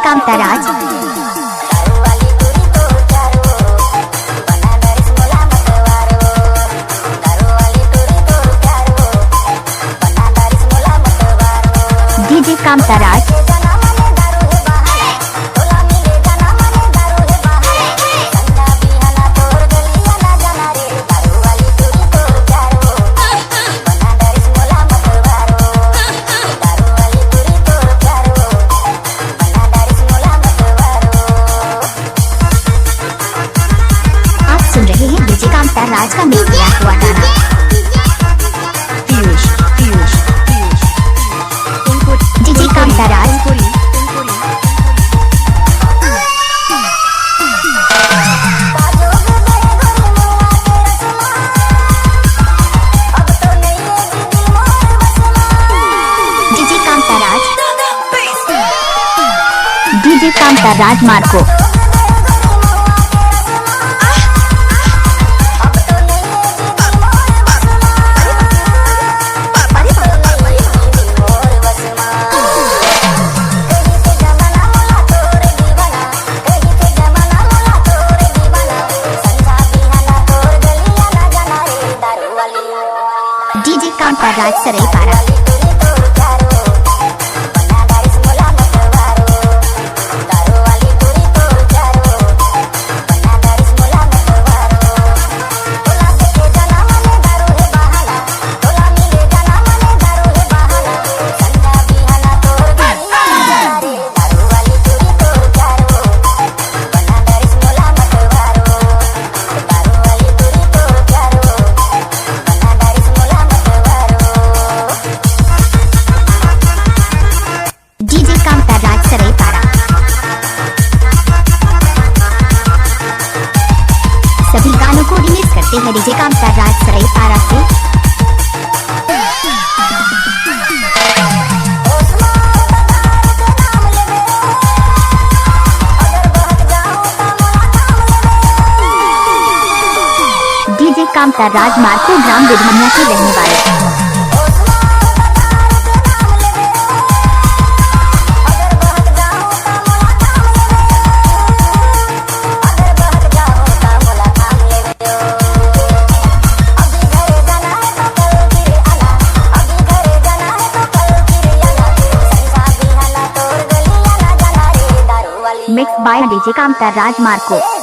कामताराज DJ कामताराज सुन रहे हैं डीजे कामताराज का मिक्स किया हुआ गाना। DJ Kamtaraj DJ Kamtaraj DJ Kamtaraj Marko DJ Kamtaraj Saraipara सभी गानों को रिलीज करते हैं डीजे कामताराज सरईपारा से। डीजे कामताराज मार्को ग्राम विधनिया के रहने वाले। Mix by DJ Kamtaraj Marco.